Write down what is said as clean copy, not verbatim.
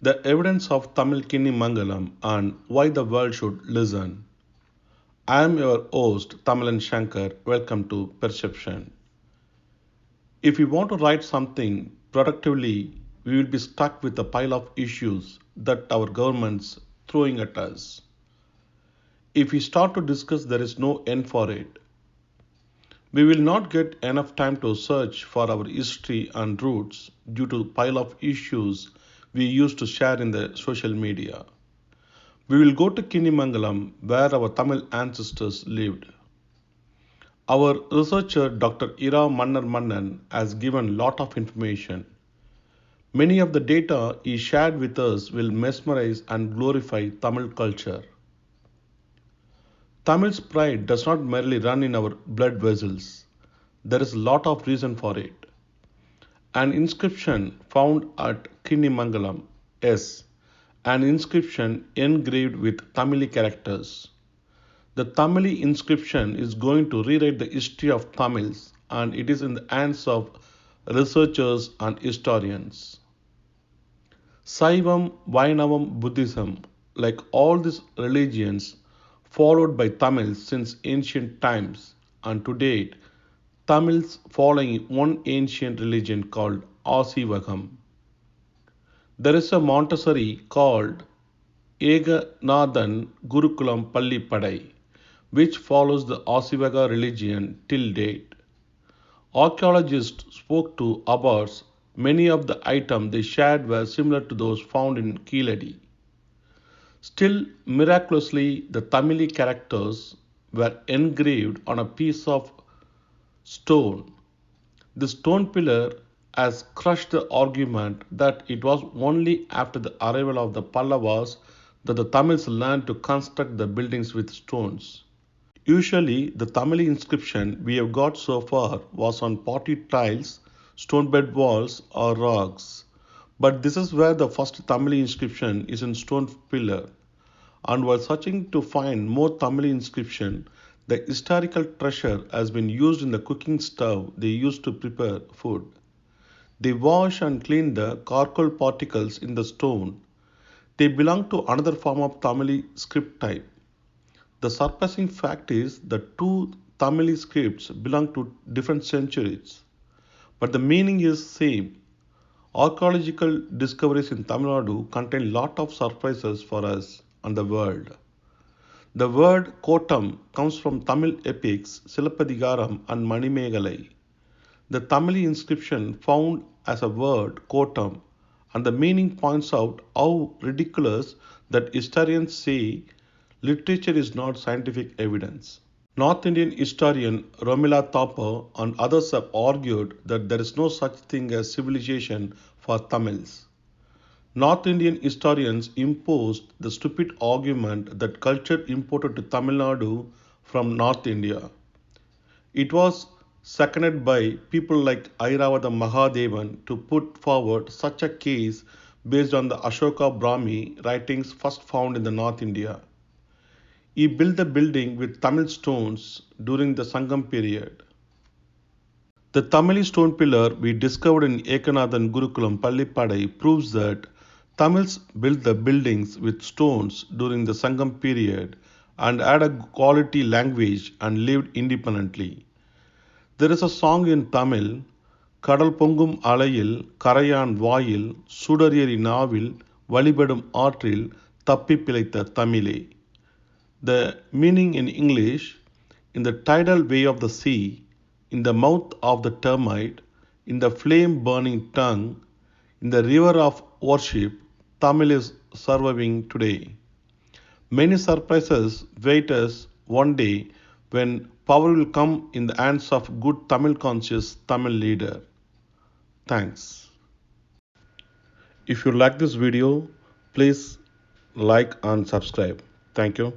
The evidence of Tamil Kinni Mangalam and why the world should listen. I am your host, Tamilan Shankar. Welcome to Perception. If we want to write something productively, we will be stuck with a pile of issues that our government's throwing at us. If we start to discuss, there is no end for it. We will not get enough time to search for our history and roots due to pile of issues we used to share in the social media. We will go to Kinimangalam where our Tamil ancestors lived. Our researcher Dr. Ira Mannar Mannan has given lot of information. Many of the data he shared with us will mesmerize and glorify Tamil culture. Tamil's pride does not merely run in our blood vessels. There is a lot of reason for it. An inscription found at Kinimangalam. Yes, an inscription engraved with Tamili characters. The Tamili inscription is going to rewrite the history of Tamils and it is in the hands of researchers and historians. Saivam, Vainavam, Buddhism, like all these religions, followed by Tamils since ancient times, and to date, Tamils following one ancient religion called Asivagam. There is a Montessori called Eganathan Gurukulam Pallipadai, which follows the Asivaga religion till date. Archaeologists spoke to about many of the items they shared were similar to those found in Keeladi. Still, miraculously, the Tamili characters were engraved on a piece of stone. The stone pillar has crushed the argument that it was only after the arrival of the Pallavas that the Tamils learned to construct the buildings with stones. Usually, the Tamil inscription we have got so far was on potty tiles, stone bed walls, or rocks. But this is where the first Tamil inscription is in stone pillar. And while searching to find more Tamil inscription, the historical treasure has been used in the cooking stove they used to prepare food. They wash and clean the charcoal particles in the stone. They belong to another form of Tamil script type. The surprising fact is that two Tamil scripts belong to different centuries, but the meaning is same. Archaeological discoveries in Tamil Nadu contain lot of surprises for us and the world. The word Kotam comes from Tamil epics Silapadigaram and Manimegalai. The Tamil inscription found as a word Kotam and the meaning points out how ridiculous that historians say literature is not scientific evidence. North Indian historian Romila Thapar and others have argued that there is no such thing as civilization for Tamils. North Indian historians imposed the stupid argument that culture imported to Tamil Nadu from North India. It was seconded by people like Airavata Mahadevan to put forward such a case based on the Ashoka Brahmi writings first found in the North India. He built the building with Tamil stones during the Sangam period. The Tamili stone pillar we discovered in Ekanathan Gurukulam Pallipadai proves that Tamils built the buildings with stones during the Sangam period and had a quality language and lived independently. There is a song in Tamil, Kadal Pongum Alayil, Karayan Vayil, Sudariyari Navil, Valibadum Artril, Tappi Pilaitha Tamile. The meaning in English, in the tidal way of the sea, in the mouth of the termite, in the flame burning tongue, in the river of worship, Tamil is surviving today. Many surprises wait us one day when power will come in the hands of good Tamil conscious Tamil leader. Thanks. If you like this video, please like and subscribe. Thank you.